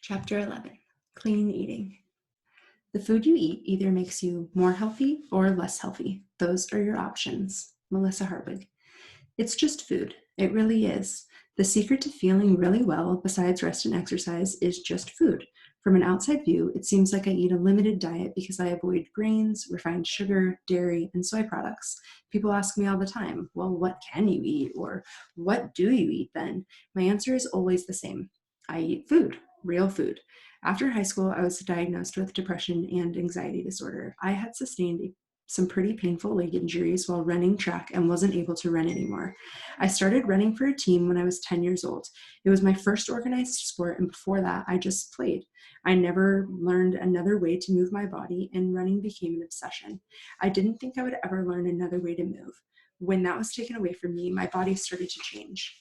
Chapter 11, Clean Eating. The food you eat either makes you more healthy or less healthy. Those are your options. Melissa Hartwig. It's just food. It really is. The secret to feeling really well, besides rest and exercise, is just food. From an outside view, it seems like I eat a limited diet because I avoid grains, refined sugar, dairy, and soy products. People ask me all the time, well, what can you eat? Or what do you eat then? My answer is always the same. I eat food, real food. After high school, I was diagnosed with depression and anxiety disorder. I had sustained some pretty painful leg injuries while running track and wasn't able to run anymore. I started running for a team when I was 10 years old. It was my first organized sport, and before that, I just played. I never learned another way to move my body, and running became an obsession. I didn't think I would ever learn another way to move. When that was taken away from me, my body started to change.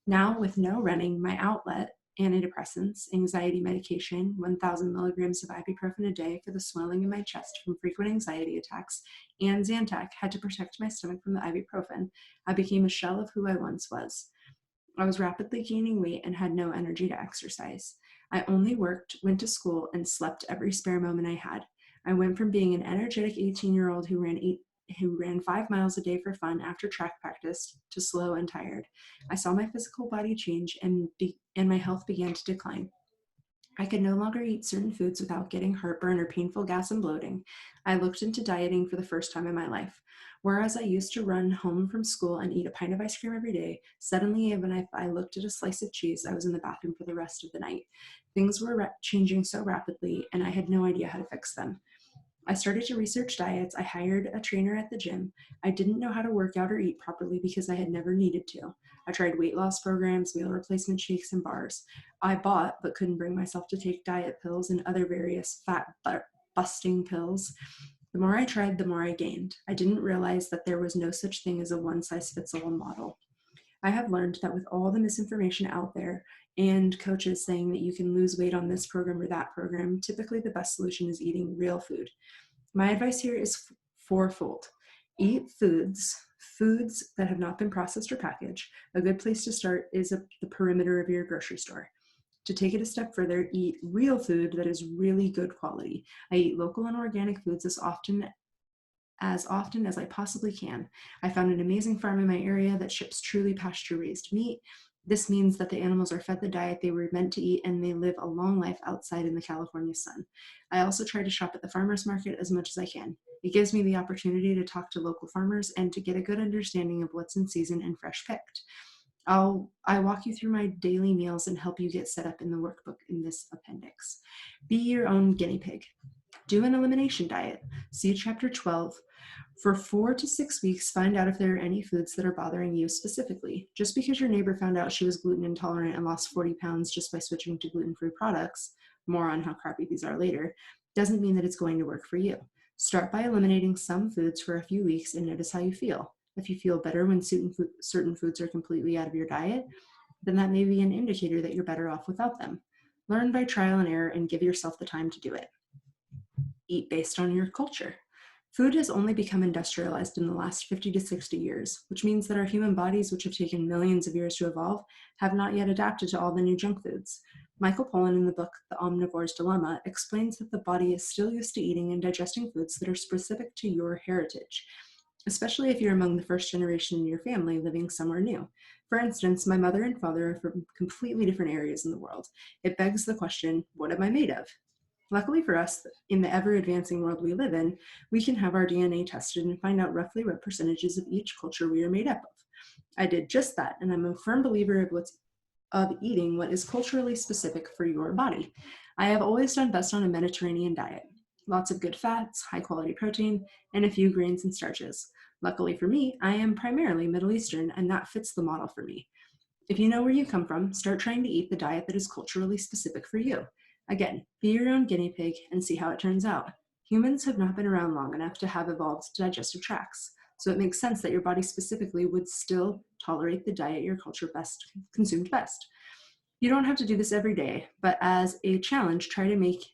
Now, with no running, my outlet, antidepressants, anxiety medication, 1,000 milligrams of ibuprofen a day for the swelling in my chest from frequent anxiety attacks, and Zantac had to protect my stomach from the ibuprofen, I became a shell of who I once was. I was rapidly gaining weight and had no energy to exercise. I only worked, went to school, and slept every spare moment I had. I went from being an energetic 18-year-old who ran 5 miles a day for fun after track practice to slow and tired. I saw my physical body change and my health began to decline. I could no longer eat certain foods without getting heartburn or painful gas and bloating. I looked into dieting for the first time in my life. Whereas I used to run home from school and eat a pint of ice cream every day, suddenly, even if I looked at a slice of cheese, I was in the bathroom for the rest of the night. Things were changing so rapidly, and I had no idea how to fix them. I started to research diets. I hired a trainer at the gym. I didn't know how to work out or eat properly because I had never needed to. I tried weight loss programs, meal replacement shakes, and bars. I bought but couldn't bring myself to take diet pills and other various fat busting pills. The more I tried, the more I gained. I didn't realize that there was no such thing as a one-size-fits-all model. I have learned that with all the misinformation out there and coaches saying that you can lose weight on this program or that program, typically the best solution is eating real food. My advice here is fourfold. Eat foods that have not been processed or packaged. A good place to start is the perimeter of your grocery store. To take it a step further, eat real food that is really good quality. I eat local and organic foods as often as I possibly can. I found an amazing farm in my area that ships truly pasture-raised meat. This means that the animals are fed the diet they were meant to eat and they live a long life outside in the California sun. I also try to shop at the farmer's market as much as I can. It gives me the opportunity to talk to local farmers and to get a good understanding of what's in season and fresh picked. I walk you through my daily meals and help you get set up in the workbook in this appendix. Be your own guinea pig. Do an elimination diet. See Chapter 12. For 4 to 6 weeks, find out if there are any foods that are bothering you specifically. Just because your neighbor found out she was gluten intolerant and lost 40 pounds just by switching to gluten-free products, more on how crappy these are later, doesn't mean that it's going to work for you. Start by eliminating some foods for a few weeks and notice how you feel. If you feel better when certain foods are completely out of your diet, then that may be an indicator that you're better off without them. Learn by trial and error and give yourself the time to do it. Eat based on your culture. Food has only become industrialized in the last 50 to 60 years, which means that our human bodies, which have taken millions of years to evolve, have not yet adapted to all the new junk foods. Michael Pollan, in the book The Omnivore's Dilemma, explains that the body is still used to eating and digesting foods that are specific to your heritage, especially if you're among the first generation in your family living somewhere new. For instance, my mother and father are from completely different areas in the world. It begs the question, what am I made of? Luckily for us, in the ever-advancing world we live in, we can have our DNA tested and find out roughly what percentages of each culture we are made up of. I did just that, and I'm a firm believer of eating what is culturally specific for your body. I have always done best on a Mediterranean diet. Lots of good fats, high-quality protein, and a few grains and starches. Luckily for me, I am primarily Middle Eastern, and that fits the model for me. If you know where you come from, start trying to eat the diet that is culturally specific for you. Again, be your own guinea pig and see how it turns out. Humans have not been around long enough to have evolved digestive tracts, so it makes sense that your body specifically would still tolerate the diet your culture consumed best. You don't have to do this every day, but as a challenge, try to make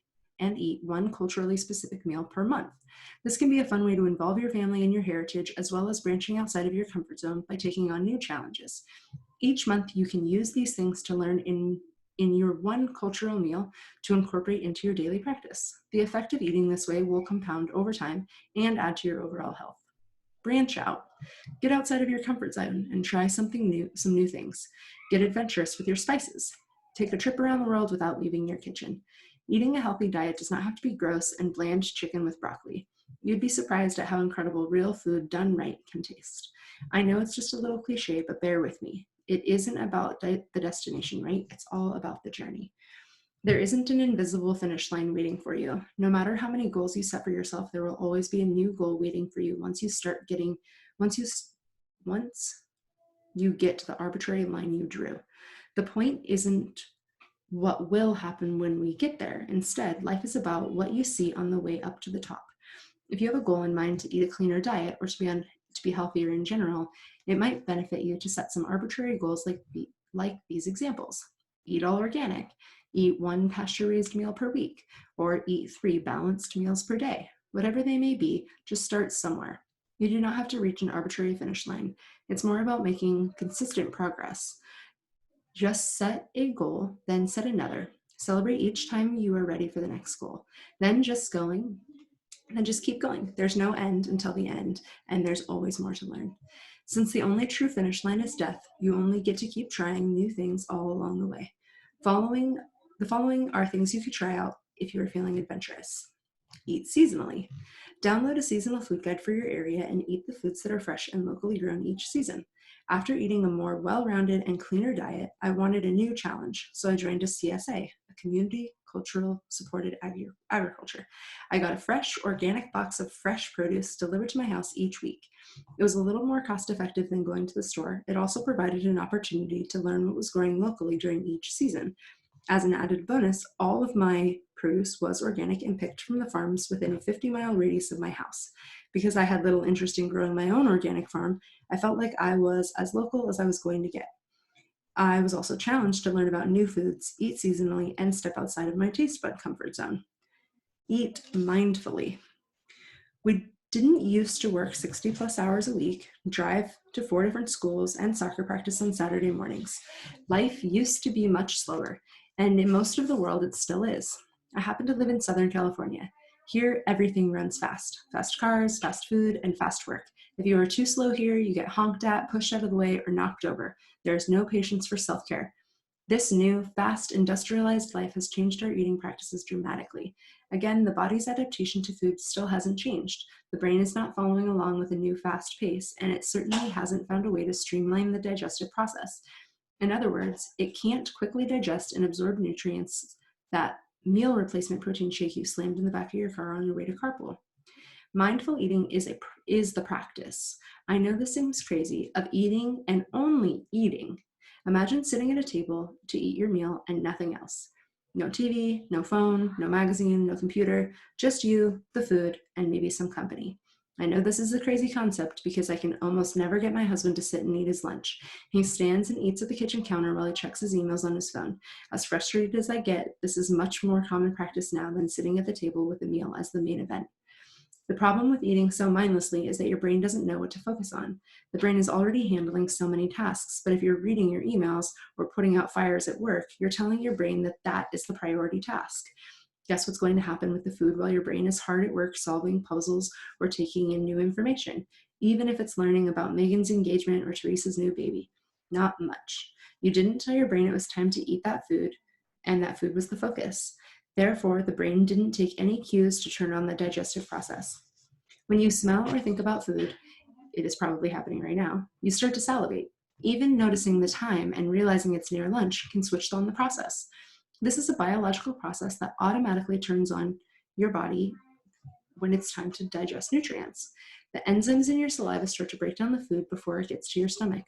and eat one culturally specific meal per month. This can be a fun way to involve your family in your heritage, as well as branching outside of your comfort zone by taking on new challenges. Each month, you can use these things to learn in in your one cultural meal to incorporate into your daily practice. The effect of eating this way will compound over time and add to your overall health. Branch out. Get outside of your comfort zone and try some new things. Get adventurous with your spices. Take a trip around the world without leaving your kitchen. Eating a healthy diet does not have to be gross and bland chicken with broccoli. You'd be surprised at how incredible real food done right can taste. I know it's just a little cliche, but bear with me. It isn't about the destination, right? It's all about the journey. There isn't an invisible finish line waiting for you. No matter how many goals you set for yourself, there will always be a new goal waiting for you once you get to the arbitrary line you drew. The point isn't what will happen when we get there. Instead, life is about what you see on the way up to the top. If you have a goal in mind to eat a cleaner diet or to be healthier in general, it might benefit you to set some arbitrary goals like these examples. Eat all organic, eat 1 pasture-raised meal per week, or eat 3 balanced meals per day. Whatever they may be, just start somewhere. You do not have to reach an arbitrary finish line. It's more about making consistent progress. Just set a goal, then set another. Celebrate each time you are ready for the next goal. Then just keep going. There's no end until the end, and there's always more to learn. Since the only true finish line is death, you only get to keep trying new things all along the way. The following are things you could try out if you are feeling adventurous. Eat seasonally. Download a seasonal food guide for your area and eat the foods that are fresh and locally grown each season. After eating a more well-rounded and cleaner diet, I wanted a new challenge, so I joined a CSA, a community cultural supported agriculture. I got a fresh, organic box of fresh produce delivered to my house each week. It was a little more cost-effective than going to the store. It also provided an opportunity to learn what was growing locally during each season. As an added bonus, all of my produce was organic and picked from the farms within a 50-mile radius of my house. Because I had little interest in growing my own organic farm, I felt like I was as local as I was going to get. I was also challenged to learn about new foods, eat seasonally, and step outside of my taste bud comfort zone. Eat mindfully. We didn't used to work 60 plus hours a week, drive to 4 different schools, and soccer practice on Saturday mornings. Life used to be much slower, and in most of the world it still is. I happen to live in Southern California. Here, everything runs fast. Fast cars, fast food, and fast work. If you are too slow here, you get honked at, pushed out of the way, or knocked over. There is no patience for self-care. This new, fast, industrialized life has changed our eating practices dramatically. Again, the body's adaptation to food still hasn't changed. The brain is not following along with a new fast pace, and it certainly hasn't found a way to streamline the digestive process. In other words, it can't quickly digest and absorb nutrients that meal replacement protein shake you slammed in the back of your car on your way to carpool. Mindful eating is the practice. I know this seems crazy, of eating and only eating. Imagine sitting at a table to eat your meal and nothing else. No TV, no phone, no magazine, no computer, just you, the food, and maybe some company. I know this is a crazy concept because I can almost never get my husband to sit and eat his lunch. He stands and eats at the kitchen counter while he checks his emails on his phone. As frustrated as I get, this is much more common practice now than sitting at the table with a meal as the main event. The problem with eating so mindlessly is that your brain doesn't know what to focus on. The brain is already handling so many tasks, but if you're reading your emails or putting out fires at work, you're telling your brain that that is the priority task. Guess what's going to happen with the food while your brain is hard at work solving puzzles or taking in new information, even if it's learning about Megan's engagement or Teresa's new baby? Not much. You didn't tell your brain it was time to eat that food, and that food was the focus. Therefore, the brain didn't take any cues to turn on the digestive process. When you smell or think about food, it is probably happening right now, you start to salivate. Even noticing the time and realizing it's near lunch can switch on the process. This is a biological process that automatically turns on your body when it's time to digest nutrients. The enzymes in your saliva start to break down the food before it gets to your stomach.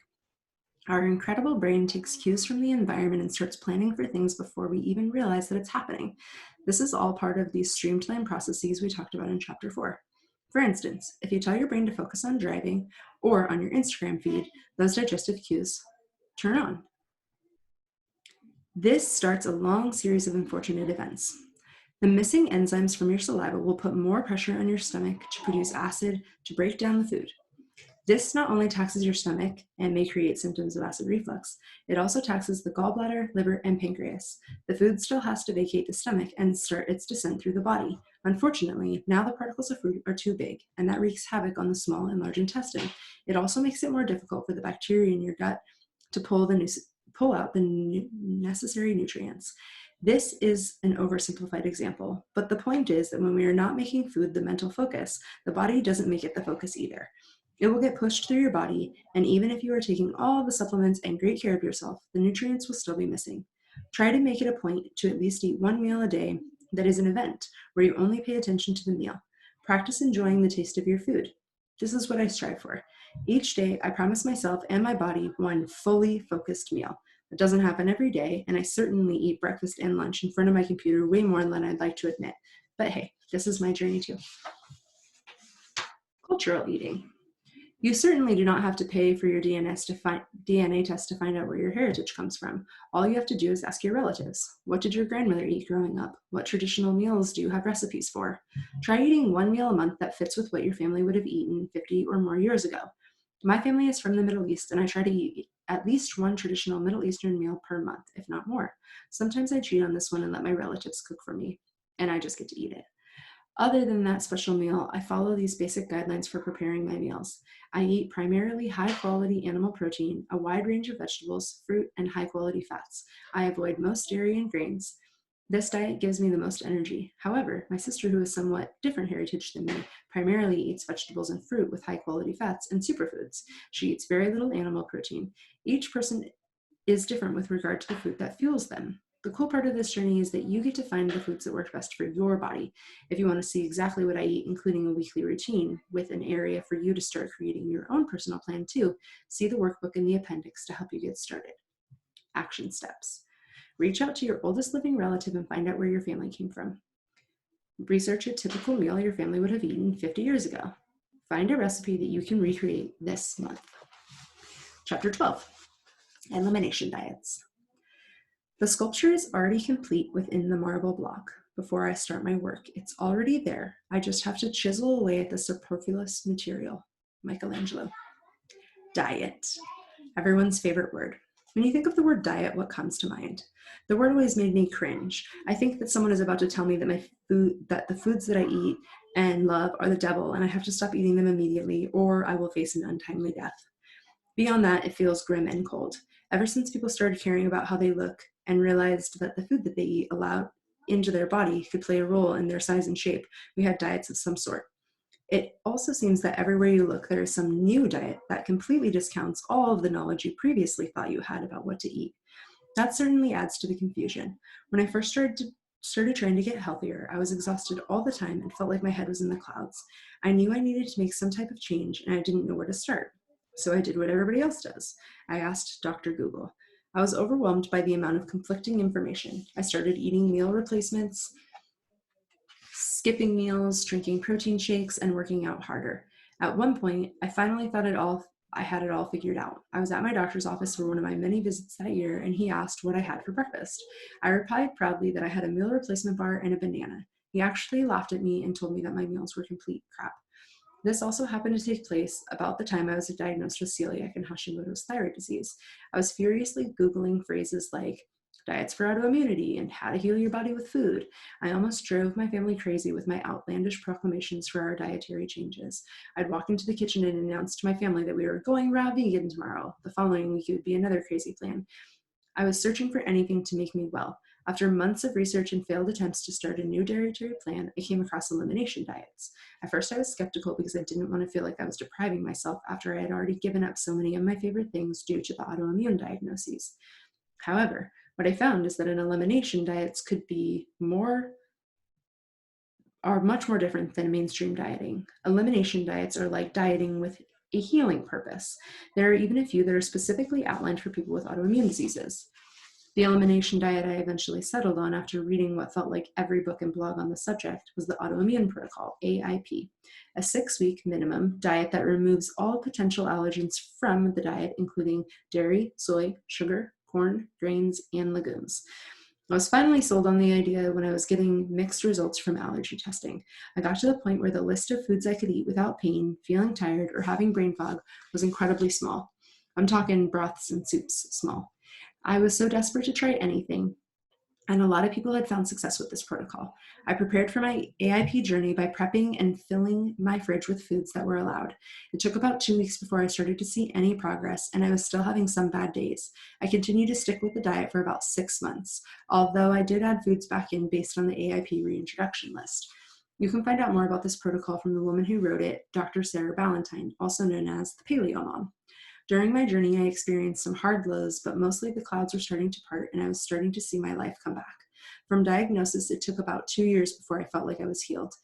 Our incredible brain takes cues from the environment and starts planning for things before we even realize that it's happening. This is all part of these streamlined processes we talked about in chapter 4. For instance, if you tell your brain to focus on driving or on your Instagram feed, those digestive cues turn on. This starts a long series of unfortunate events. The missing enzymes from your saliva will put more pressure on your stomach to produce acid to break down the food. This not only taxes your stomach and may create symptoms of acid reflux, it also taxes the gallbladder, liver, and pancreas. The food still has to vacate the stomach and start its descent through the body. Unfortunately, now the particles of food are too big, and that wreaks havoc on the small and large intestine. It also makes it more difficult for the bacteria in your gut to pull out the necessary nutrients. This is an oversimplified example, but the point is that when we are not making food the mental focus, the body doesn't make it the focus either. It will get pushed through your body, and even if you are taking all the supplements and great care of yourself, the nutrients will still be missing. Try to make it a point to at least eat one meal a day that is an event, where you only pay attention to the meal. Practice enjoying the taste of your food. This is what I strive for. Each day, I promise myself and my body one fully focused meal. It doesn't happen every day, and I certainly eat breakfast and lunch in front of my computer way more than I'd like to admit. But hey, this is my journey too. Cultural eating. You certainly do not have to pay for your DNA test to find out where your heritage comes from. All you have to do is ask your relatives. What did your grandmother eat growing up? What traditional meals do you have recipes for? Try eating one meal a month that fits with what your family would have eaten 50 or more years ago. My family is from the Middle East, and I try to eat at least one traditional Middle Eastern meal per month, if not more. Sometimes I cheat on this one and let my relatives cook for me, and I just get to eat it. Other than that special meal, I follow these basic guidelines for preparing my meals. I eat primarily high-quality animal protein, a wide range of vegetables, fruit, and high-quality fats. I avoid most dairy and grains. This diet gives me the most energy. However, my sister, who is somewhat different heritage than me, primarily eats vegetables and fruit with high-quality fats and superfoods. She eats very little animal protein. Each person is different with regard to the food that fuels them. The cool part of this journey is that you get to find the foods that work best for your body. If you want to see exactly what I eat, including a weekly routine with an area for you to start creating your own personal plan too, see the workbook in the appendix to help you get started. Action steps. Reach out to your oldest living relative and find out where your family came from. Research a typical meal your family would have eaten 50 years ago. Find a recipe that you can recreate this month. Chapter 12, Elimination Diets. The sculpture is already complete within the marble block. Before I start my work, it's already there. I just have to chisel away at the superfluous material. Michelangelo. Diet. Everyone's favorite word. When you think of the word diet, what comes to mind? The word always made me cringe. I think that someone is about to tell me that the foods that I eat and love are the devil, and I have to stop eating them immediately, or I will face an untimely death. Beyond that, it feels grim and cold. Ever since people started caring about how they look and realized that the food that they eat allowed into their body could play a role in their size and shape, we had diets of some sort. It also seems that everywhere you look, there is some new diet that completely discounts all of the knowledge you previously thought you had about what to eat. That certainly adds to the confusion. When I first started trying to get healthier, I was exhausted all the time and felt like my head was in the clouds. I knew I needed to make some type of change, and I didn't know where to start. So I did what everybody else does. I asked Dr. Google. I was overwhelmed by the amount of conflicting information. I started eating meal replacements, skipping meals, drinking protein shakes, and working out harder. At one point, I finally thought I had it all figured out. I was at my doctor's office for one of my many visits that year, and he asked what I had for breakfast. I replied proudly that I had a meal replacement bar and a banana. He actually laughed at me and told me that my meals were complete crap. This also happened to take place about the time I was diagnosed with celiac and Hashimoto's thyroid disease. I was furiously Googling phrases like diets for autoimmunity and how to heal your body with food. I almost drove my family crazy with my outlandish proclamations for our dietary changes. I'd walk into the kitchen and announce to my family that we were going raw vegan tomorrow. The following week it would be another crazy plan. I was searching for anything to make me well. After months of research and failed attempts to start a new dietary plan, I came across elimination diets. At first I was skeptical because I didn't want to feel like I was depriving myself after I had already given up so many of my favorite things due to the autoimmune diagnoses. However, what I found is that an elimination diets are much more different than mainstream dieting. Elimination diets are like dieting with a healing purpose. There are even a few that are specifically outlined for people with autoimmune diseases. The elimination diet I eventually settled on after reading what felt like every book and blog on the subject was the Autoimmune Protocol, AIP, a 6-week minimum diet that removes all potential allergens from the diet, including dairy, soy, sugar, corn, grains, and legumes. I was finally sold on the idea when I was getting mixed results from allergy testing. I got to the point where the list of foods I could eat without pain, feeling tired, or having brain fog was incredibly small. I'm talking broths and soups small. I was so desperate to try anything, and a lot of people had found success with this protocol. I prepared for my AIP journey by prepping and filling my fridge with foods that were allowed. It took about 2 weeks before I started to see any progress, and I was still having some bad days. I continued to stick with the diet for about 6 months, although I did add foods back in based on the AIP reintroduction list. You can find out more about this protocol from the woman who wrote it, Dr. Sarah Ballantyne, also known as the Paleo Mom. During my journey, I experienced some hard lows, but mostly the clouds were starting to part and I was starting to see my life come back. From diagnosis, it took about 2 years before I felt like I was healed.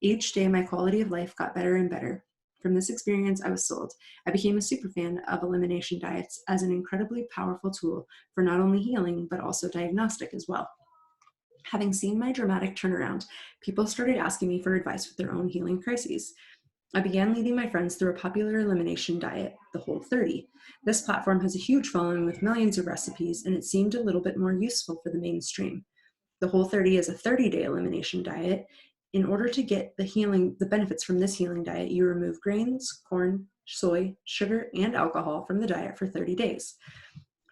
Each day, my quality of life got better and better. From this experience, I was sold. I became a superfan of elimination diets as an incredibly powerful tool for not only healing, but also diagnostic as well. Having seen my dramatic turnaround, people started asking me for advice with their own healing crises. I began leading my friends through a popular elimination diet, the Whole30. This platform has a huge following with millions of recipes, and it seemed a little bit more useful for the mainstream. The Whole30 is a 30-day elimination diet. In order to get the benefits from this healing diet, you remove grains, corn, soy, sugar, and alcohol from the diet for 30 days.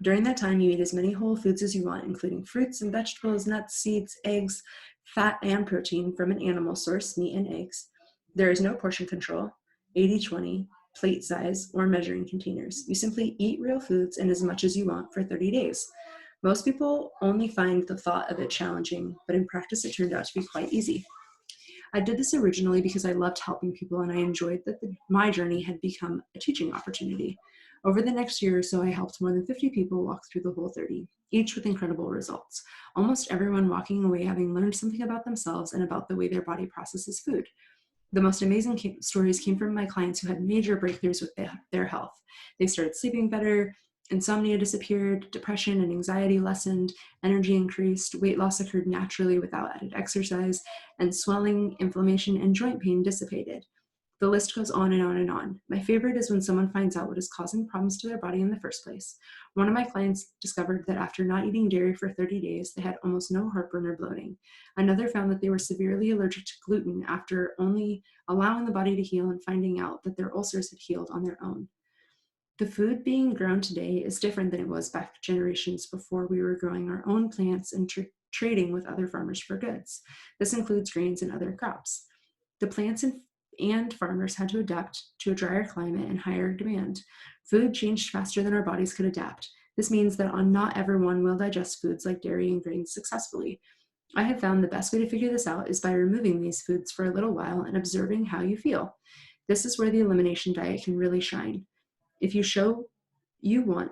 During that time, you eat as many whole foods as you want, including fruits and vegetables, nuts, seeds, eggs, fat, and protein from an animal source, meat and eggs. There is no portion control, 80-20, plate size, or measuring containers. You simply eat real foods and as much as you want for 30 days. Most people only find the thought of it challenging, but in practice it turned out to be quite easy. I did this originally because I loved helping people and I enjoyed that my journey had become a teaching opportunity. Over the next year or so, I helped more than 50 people walk through the Whole30, each with incredible results. Almost everyone walking away having learned something about themselves and about the way their body processes food. The most amazing stories came from my clients who had major breakthroughs with their health. They started sleeping better, insomnia disappeared, depression and anxiety lessened, energy increased, weight loss occurred naturally without added exercise, and swelling, inflammation, and joint pain dissipated. The list goes on and on and on. My favorite is when someone finds out what is causing problems to their body in the first place. One of my clients discovered that after not eating dairy for 30 days, they had almost no heartburn or bloating. Another found that they were severely allergic to gluten after only allowing the body to heal and finding out that their ulcers had healed on their own. The food being grown today is different than it was back generations before we were growing our own plants and trading with other farmers for goods. This includes grains and other crops. The plants and farmers had to adapt to a drier climate and higher demand. Food changed faster than our bodies could adapt. This means that not everyone will digest foods like dairy and grains successfully. I have found the best way to figure this out is by removing these foods for a little while and observing how you feel. This is where the elimination diet can really shine. If you show you want,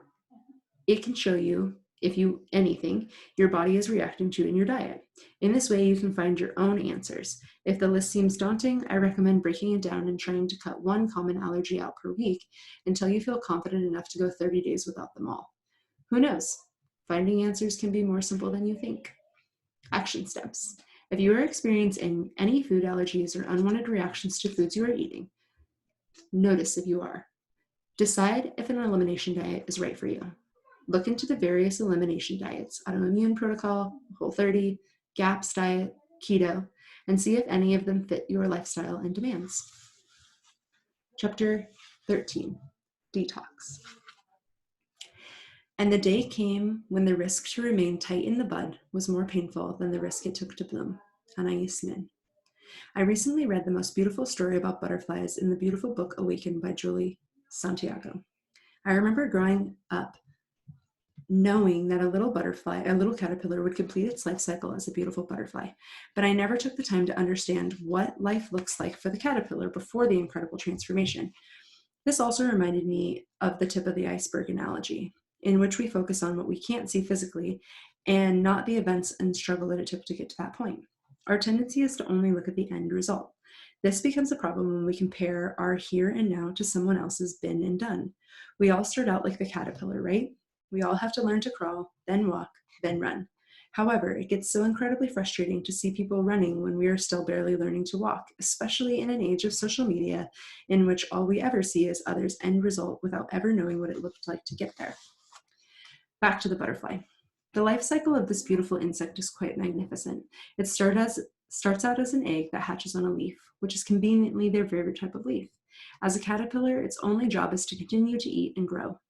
it can show you if you anything your body is reacting to in your diet. In this way, you can find your own answers. If the list seems daunting, I recommend breaking it down and trying to cut one common allergy out per week until you feel confident enough to go 30 days without them all. Who knows? Finding answers can be more simple than you think. Action steps. If you are experiencing any food allergies or unwanted reactions to foods you are eating, notice if you are. Decide if an elimination diet is right for you. Look into the various elimination diets, autoimmune protocol, Whole30, GAPS diet, keto, and see if any of them fit your lifestyle and demands. Chapter 13, Detox. And the day came when the risk to remain tight in the bud was more painful than the risk it took to bloom. Anais Nin. I recently read the most beautiful story about butterflies in the beautiful book Awakened by Julie Santiago. I remember growing up knowing that a little caterpillar would complete its life cycle as a beautiful butterfly, but I never took the time to understand what life looks like for the caterpillar before the incredible transformation. This also reminded me of the tip of the iceberg analogy, in which we focus on what we can't see physically and not the events and struggle that it took to get to that point. Our tendency is to only look at the end result. This becomes a problem when we compare our here and now to someone else's been and done. We all start out like the caterpillar, right? We all have to learn to crawl, then walk, then run. However, it gets so incredibly frustrating to see people running when we are still barely learning to walk, especially in an age of social media in which all we ever see is others' end result without ever knowing what it looked like to get there. Back to the butterfly. The life cycle of this beautiful insect is quite magnificent. It starts out as an egg that hatches on a leaf, which is conveniently their favorite type of leaf. As a caterpillar, its only job is to continue to eat and grow.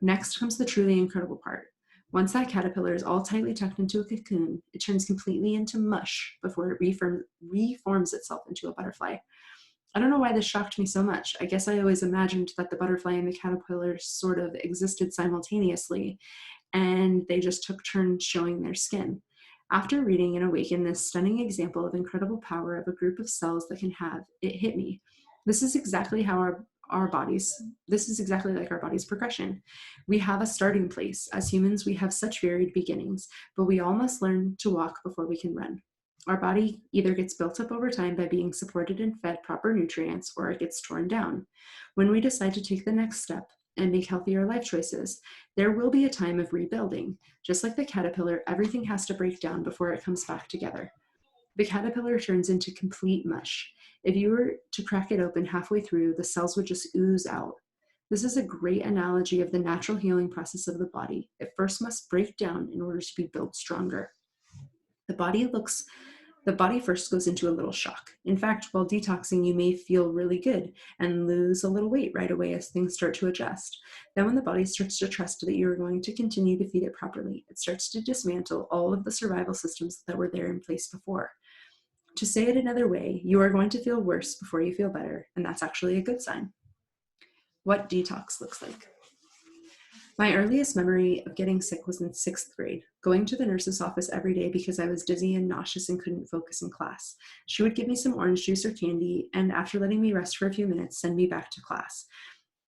Next comes the truly incredible part. Once that caterpillar is all tightly tucked into a cocoon, it turns completely into mush before it reforms itself into a butterfly. I don't know why this shocked me so much. I guess I always imagined that the butterfly and the caterpillar sort of existed simultaneously, and they just took turns showing their skin. After reading and awakening this stunning example of incredible power of a group of cells that can have, it hit me. This is exactly how this is exactly like our body's progression. We have a starting place. As humans, we have such varied beginnings, but we all must learn to walk before we can run. Our body either gets built up over time by being supported and fed proper nutrients, or it gets torn down. When we decide to take the next step and make healthier life choices, there will be a time of rebuilding. Just like the caterpillar, everything has to break down before it comes back together. The caterpillar turns into complete mush. If you were to crack it open halfway through, the cells would just ooze out. This is a great analogy of the natural healing process of the body. It first must break down in order to be built stronger. The body first goes into a little shock. In fact, while detoxing, you may feel really good and lose a little weight right away as things start to adjust. Then when the body starts to trust that you're going to continue to feed it properly, it starts to dismantle all of the survival systems that were there in place before. To say it another way, you are going to feel worse before you feel better, and that's actually a good sign. What detox looks like. My earliest memory of getting sick was in 6th grade, going to the nurse's office every day because I was dizzy and nauseous and couldn't focus in class. She would give me some orange juice or candy, and after letting me rest for a few minutes, send me back to class.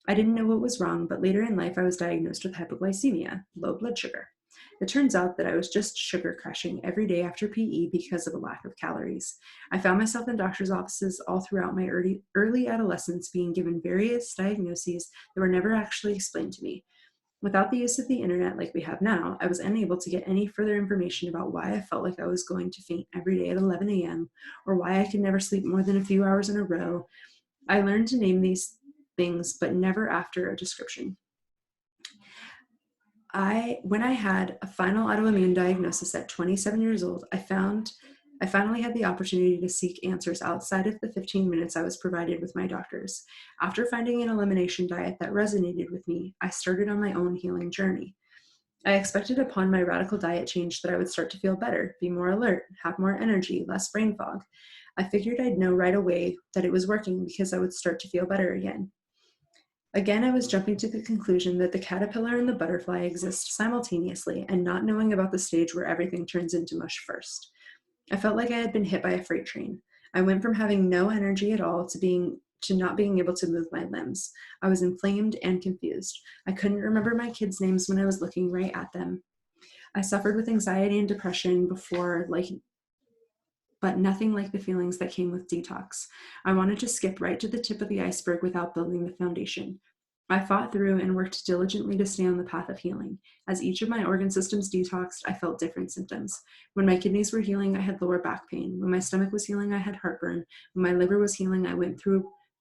I didn't know what was wrong, but later in life I was diagnosed with hypoglycemia, low blood sugar. It turns out that I was just sugar crashing every day after PE because of a lack of calories. I found myself in doctor's offices all throughout my early adolescence being given various diagnoses that were never actually explained to me. Without the use of the internet like we have now, I was unable to get any further information about why I felt like I was going to faint every day at 11 a.m. or why I could never sleep more than a few hours in a row. I learned to name these things, but never after a description. When I had a final autoimmune diagnosis at 27 years old, I finally had the opportunity to seek answers outside of the 15 minutes I was provided with my doctors. After finding an elimination diet that resonated with me, I started on my own healing journey. I expected upon my radical diet change that I would start to feel better, be more alert, have more energy, less brain fog. I figured I'd know right away that it was working because I would start to feel better again. Again, I was jumping to the conclusion that the caterpillar and the butterfly exist simultaneously and not knowing about the stage where everything turns into mush first. I felt like I had been hit by a freight train. I went from having no energy at all to not being able to move my limbs. I was inflamed and confused. I couldn't remember my kids' names when I was looking right at them. I suffered with anxiety and depression but nothing like the feelings that came with detox. I wanted to skip right to the tip of the iceberg without building the foundation. I fought through and worked diligently to stay on the path of healing. As each of my organ systems detoxed, I felt different symptoms. When my kidneys were healing, I had lower back pain. When my stomach was healing, I had heartburn. When my liver was healing, I went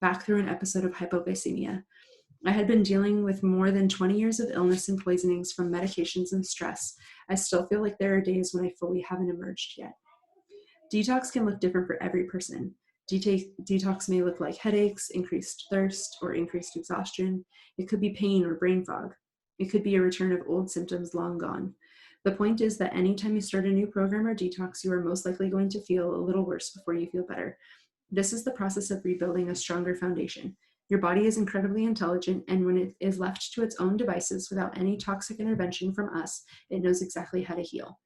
back through an episode of hypoglycemia. I had been dealing with more than 20 years of illness and poisonings from medications and stress. I still feel like there are days when I fully haven't emerged yet. Detox can look different for every person. Detox may look like headaches, increased thirst, or increased exhaustion. It could be pain or brain fog. It could be a return of old symptoms long gone. The point is that anytime you start a new program or detox, you are most likely going to feel a little worse before you feel better. This is the process of rebuilding a stronger foundation. Your body is incredibly intelligent, and when it is left to its own devices without any toxic intervention from us, it knows exactly how to heal.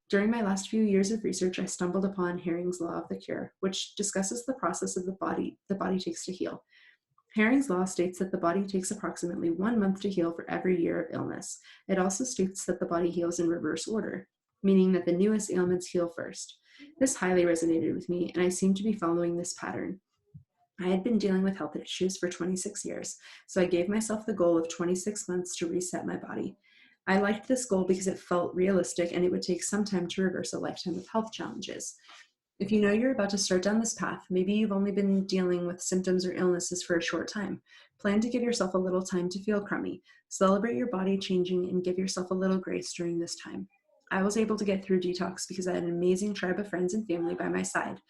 During my last few years of research, I stumbled upon Hering's Law of the Cure, which discusses the process of the body takes to heal. Hering's Law states that the body takes approximately 1 month to heal for every year of illness. It also states that the body heals in reverse order, meaning that the newest ailments heal first. This highly resonated with me, and I seemed to be following this pattern. I had been dealing with health issues for 26 years, so I gave myself the goal of 26 months to reset my body. I liked this goal because it felt realistic and it would take some time to reverse a lifetime of health challenges. If you know you're about to start down this path, maybe you've only been dealing with symptoms or illnesses for a short time. Plan to give yourself a little time to feel crummy. Celebrate your body changing and give yourself a little grace during this time. I was able to get through detox because I had an amazing tribe of friends and family by my side.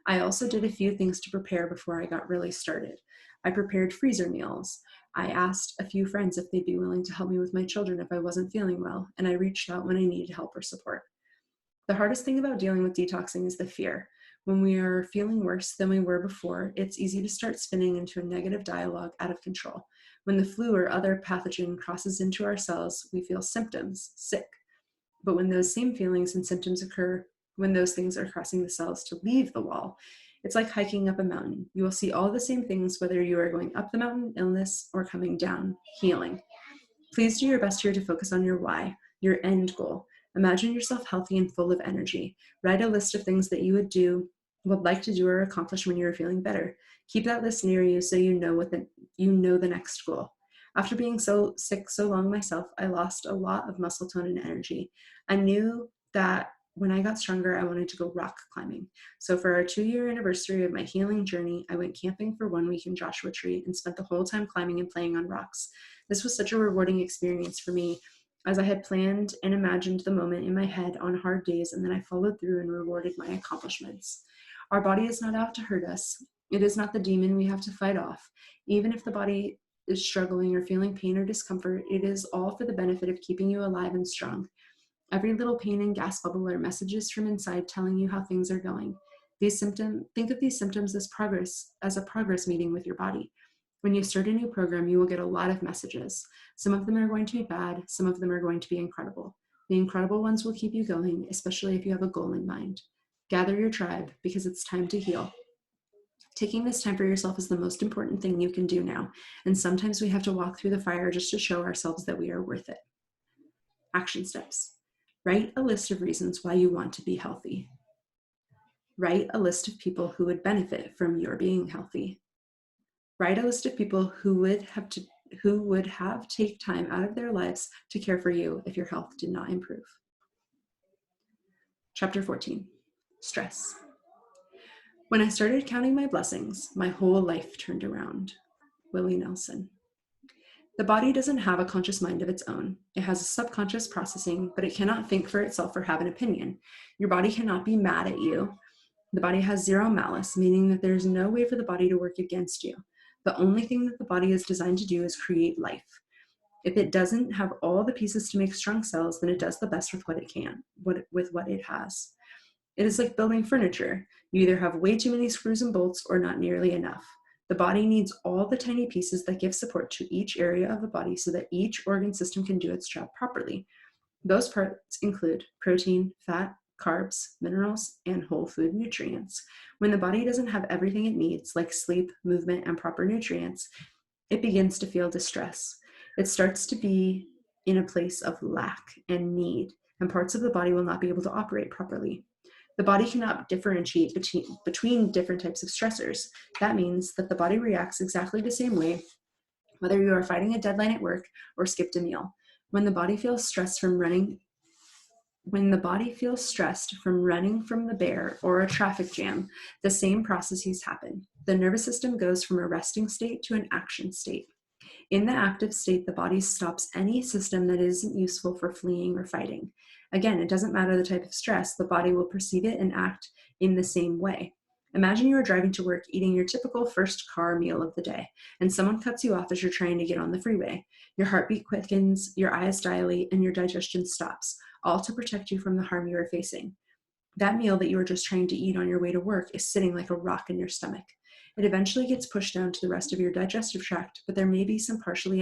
I also did a few things to prepare before I got really started. I prepared freezer meals. I asked a few friends if they'd be willing to help me with my children if I wasn't feeling well, and I reached out when I needed help or support. The hardest thing about dealing with detoxing is the fear. When we are feeling worse than we were before, it's easy to start spinning into a negative dialogue out of control. When the flu or other pathogen crosses into our cells, we feel symptoms, sick. But when those same feelings and symptoms occur, when those things are crossing the cells to leave the wall, it's like hiking up a mountain. You will see all the same things whether you are going up the mountain, illness, or coming down, healing. Please do your best here to focus on your why, your end goal. Imagine yourself healthy and full of energy. Write a list of things that you would like to do or accomplish when you are feeling better. Keep that list near you so you know the next goal. After being so sick so long myself, I lost a lot of muscle tone and energy. I knew that when I got stronger, I wanted to go rock climbing. So for our 2-year anniversary of my healing journey, I went camping for 1 week in Joshua Tree and spent the whole time climbing and playing on rocks. This was such a rewarding experience for me, as I had planned and imagined the moment in my head on hard days, and then I followed through and rewarded my accomplishments. Our body is not out to hurt us. It is not the demon we have to fight off. Even if the body is struggling or feeling pain or discomfort, it is all for the benefit of keeping you alive and strong. Every little pain and gas bubble are messages from inside telling you how things are going. Think of these symptoms as a progress meeting with your body. When you start a new program, you will get a lot of messages. Some of them are going to be bad, some of them are going to be incredible. The incredible ones will keep you going, especially if you have a goal in mind. Gather your tribe because it's time to heal. Taking this time for yourself is the most important thing you can do now, and sometimes we have to walk through the fire just to show ourselves that we are worth it. Action steps. Write a list of reasons why you want to be healthy. Write a list of people who would benefit from your being healthy. Write a list of people who would have take time out of their lives to care for you if your health did not improve. Chapter 14, stress. When I started counting my blessings, my whole life turned around. Willie Nelson. The body doesn't have a conscious mind of its own. It has a subconscious processing, but it cannot think for itself or have an opinion. Your body cannot be mad at you. The body has zero malice, meaning that there's no way for the body to work against you. The only thing that the body is designed to do is create life. If it doesn't have all the pieces to make strong cells, then it does the best with what it can, with what it has. It is like building furniture. You either have way too many screws and bolts or not nearly enough. The body needs all the tiny pieces that give support to each area of the body so that each organ system can do its job properly. Those parts include protein, fat, carbs, minerals, and whole food nutrients. When the body doesn't have everything it needs, like sleep, movement, and proper nutrients, it begins to feel distress. It starts to be in a place of lack and need, and parts of the body will not be able to operate properly. The body cannot differentiate between different types of stressors. That means that the body reacts exactly the same way, whether you are fighting a deadline at work or skipped a meal. When the body feels stressed from running from the bear or a traffic jam, the same processes happen. The nervous system goes from a resting state to an action state. In the active state, the body stops any system that isn't useful for fleeing or fighting. Again, it doesn't matter the type of stress, the body will perceive it and act in the same way. Imagine you are driving to work eating your typical first car meal of the day, and someone cuts you off as you're trying to get on the freeway. Your heartbeat quickens, your eyes dilate, and your digestion stops, all to protect you from the harm you are facing. That meal that you were just trying to eat on your way to work is sitting like a rock in your stomach. It eventually gets pushed down to the rest of your digestive tract, but there may be some partially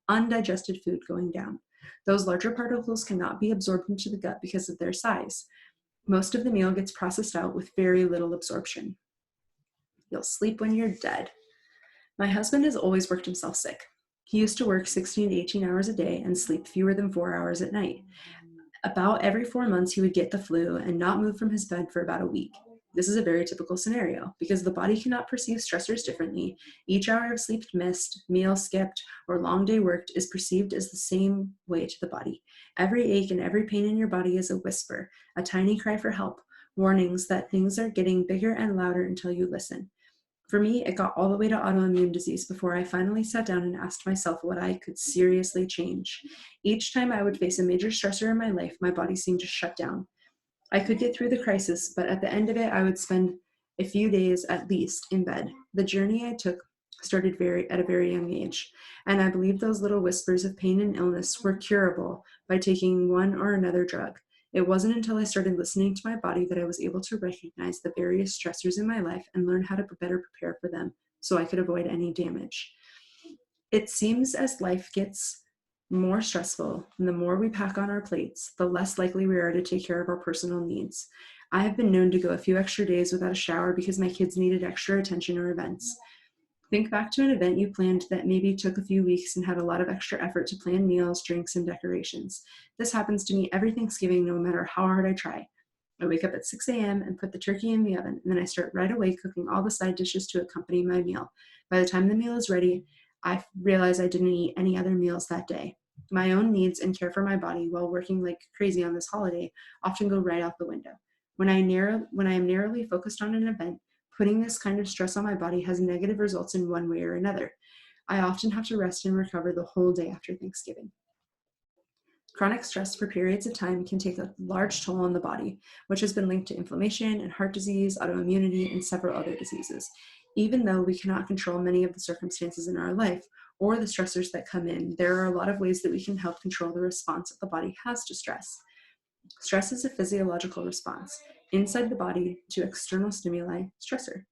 undigested food going down. Those larger particles cannot be absorbed into the gut because of their size. Most of the meal gets processed out with very little absorption. You'll sleep when you're dead. My husband has always worked himself sick. He used to work 16 to 18 hours a day and sleep fewer than 4 hours at night. About every 4 months, he would get the flu and not move from his bed for about a week. This is a very typical scenario because the body cannot perceive stressors differently. Each hour of sleep missed, meal skipped, or long day worked is perceived as the same way to the body. Every ache and every pain in your body is a whisper, a tiny cry for help, warnings that things are getting bigger and louder until you listen. For me, it got all the way to autoimmune disease before I finally sat down and asked myself what I could seriously change. Each time I would face a major stressor in my life, my body seemed to shut down. I could get through the crisis, but at the end of it, I would spend a few days at least in bed. The journey I took started at a very young age, and I believe those little whispers of pain and illness were curable by taking one or another drug. It wasn't until I started listening to my body that I was able to recognize the various stressors in my life and learn how to better prepare for them so I could avoid any damage. It seems as life gets more stressful, and the more we pack on our plates, the less likely we are to take care of our personal needs. I have been known to go a few extra days without a shower because my kids needed extra attention or events. Think back to an event you planned that maybe took a few weeks and had a lot of extra effort to plan meals, drinks, and decorations. This happens to me every Thanksgiving, no matter how hard I try. I wake up at 6 a.m. and put the turkey in the oven, and then I start right away cooking all the side dishes to accompany my meal. By the time the meal is ready, I realize I didn't eat any other meals that day. My own needs and care for my body while working like crazy on this holiday often go right out the window. When I am narrowly focused on an event, putting this kind of stress on my body has negative results in one way or another. I often have to rest and recover the whole day after Thanksgiving. Chronic stress for periods of time can take a large toll on the body, which has been linked to inflammation and heart disease, autoimmunity, and several other diseases. Even though we cannot control many of the circumstances in our life or the stressors that come in, there are a lot of ways that we can help control the response that the body has to stress. Stress is a physiological response inside the body to external stimuli, stressor.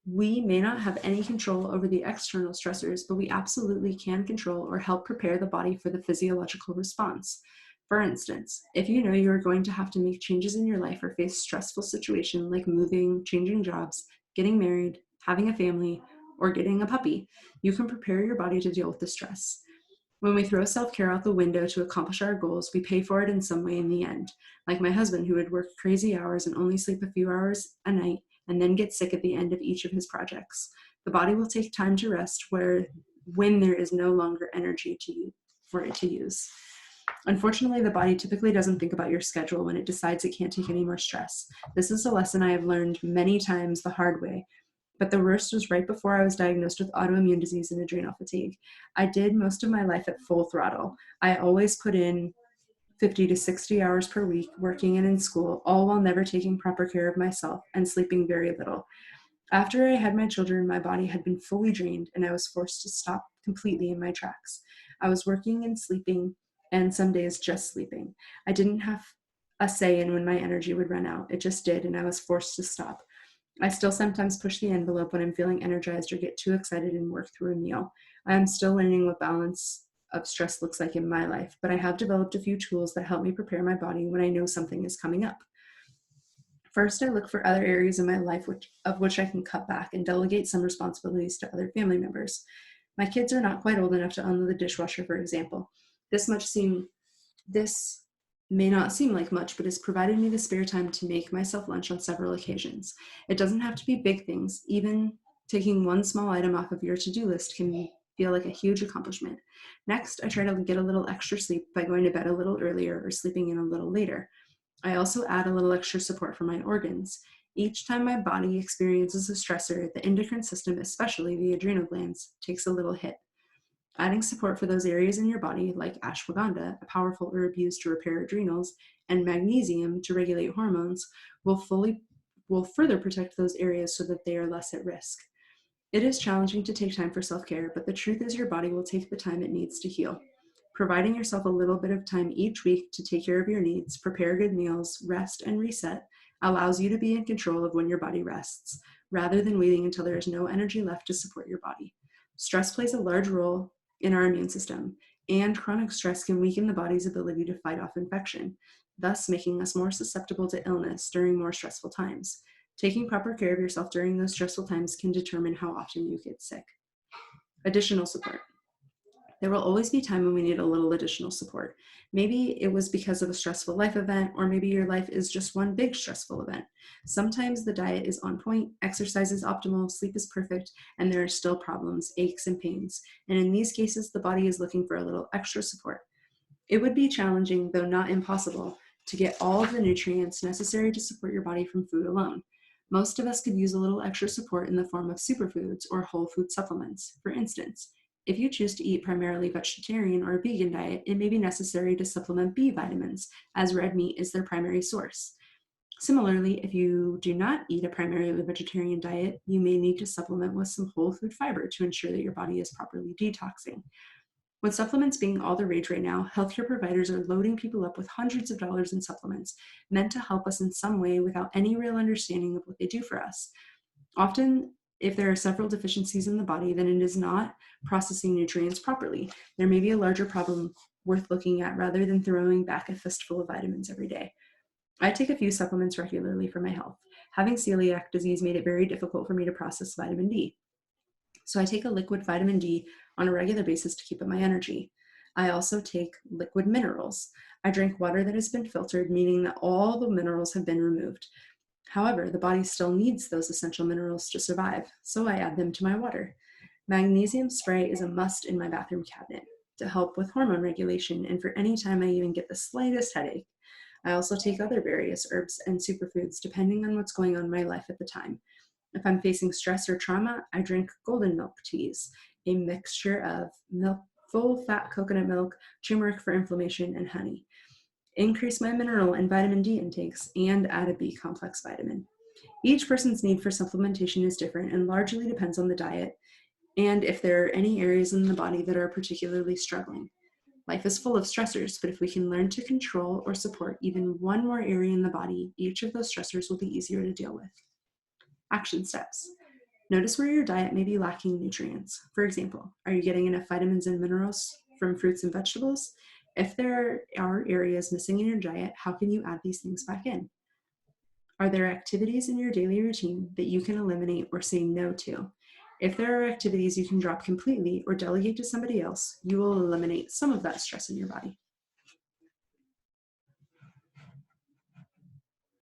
We may not have any control over the external stressors, but we absolutely can control or help prepare the body for the physiological response. For instance, if you know you are going to have to make changes in your life or face stressful situation like moving, changing jobs, getting married, having a family, or getting a puppy, you can prepare your body to deal with the stress. When we throw self-care out the window to accomplish our goals, we pay for it in some way in the end. Like my husband, who would work crazy hours and only sleep a few hours a night and then get sick at the end of each of his projects. The body will take time to rest when there is no longer energy for it to use. Unfortunately, the body typically doesn't think about your schedule when it decides it can't take any more stress. This is a lesson I have learned many times the hard way, but the worst was right before I was diagnosed with autoimmune disease and adrenal fatigue. I did most of my life at full throttle. I always put in 50 to 60 hours per week, working and in school, all while never taking proper care of myself and sleeping very little. After I had my children, my body had been fully drained and I was forced to stop completely in my tracks. I was working and sleeping, and some days just sleeping. I didn't have a say in when my energy would run out. It just did, and I was forced to stop. I still sometimes push the envelope when I'm feeling energized or get too excited and work through a meal. I am still learning what balance of stress looks like in my life, but I have developed a few tools that help me prepare my body when I know something is coming up. First, I look for other areas in my life of which I can cut back and delegate some responsibilities to other family members. My kids are not quite old enough to unload the dishwasher, for example. This may not seem like much, but it's provided me the spare time to make myself lunch on several occasions. It doesn't have to be big things. Even taking one small item off of your to-do list can feel like a huge accomplishment. Next, I try to get a little extra sleep by going to bed a little earlier or sleeping in a little later. I also add a little extra support for my organs. Each time my body experiences a stressor, the endocrine system, especially the adrenal glands, takes a little hit. Adding support for those areas in your body, like ashwagandha, a powerful herb used to repair adrenals, and magnesium to regulate hormones, will further protect those areas so that they are less at risk. It is challenging to take time for self-care, but the truth is your body will take the time it needs to heal. Providing yourself a little bit of time each week to take care of your needs, prepare good meals, rest, and reset allows you to be in control of when your body rests, rather than waiting until there is no energy left to support your body. Stress plays a large role in our immune system, and chronic stress can weaken the body's ability to fight off infection, thus making us more susceptible to illness during more stressful times. Taking proper care of yourself during those stressful times can determine how often you get sick. Additional support. There will always be time when we need a little additional support. Maybe it was because of a stressful life event, or maybe your life is just one big stressful event. Sometimes the diet is on point, exercise is optimal, sleep is perfect, and there are still problems, aches, and pains. And in these cases, the body is looking for a little extra support. It would be challenging, though not impossible, to get all of the nutrients necessary to support your body from food alone. Most of us could use a little extra support in the form of superfoods or whole food supplements. For instance, if you choose to eat primarily vegetarian or vegan diet, it may be necessary to supplement B vitamins, as red meat is their primary source. Similarly, if you do not eat a primarily vegetarian diet, you may need to supplement with some whole food fiber to ensure that your body is properly detoxing. With supplements being all the rage right now, healthcare providers are loading people up with hundreds of dollars in supplements meant to help us in some way without any real understanding of what they do for us. Often, if there are several deficiencies in the body, then it is not processing nutrients properly. There may be a larger problem worth looking at rather than throwing back a fistful of vitamins every day. I take a few supplements regularly for my health. Having celiac disease made it very difficult for me to process vitamin D. So I take a liquid vitamin D on a regular basis to keep up my energy. I also take liquid minerals. I drink water that has been filtered, meaning that all the minerals have been removed. However, the body still needs those essential minerals to survive, so I add them to my water. Magnesium spray is a must in my bathroom cabinet to help with hormone regulation and for any time I even get the slightest headache. I also take other various herbs and superfoods depending on what's going on in my life at the time. If I'm facing stress or trauma, I drink golden milk teas, a mixture of milk, full fat coconut milk, turmeric for inflammation, and honey. Increase my mineral and vitamin D intakes, and add a B complex vitamin. Each person's need for supplementation is different and largely depends on the diet and if there are any areas in the body that are particularly struggling. Life is full of stressors, but if we can learn to control or support even one more area in the body, each of those stressors will be easier to deal with. Action steps. Notice where your diet may be lacking nutrients. For example, are you getting enough vitamins and minerals from fruits and vegetables? If there are areas missing in your diet, how can you add these things back in? Are there activities in your daily routine that you can eliminate or say no to? If there are activities you can drop completely or delegate to somebody else, you will eliminate some of that stress in your body.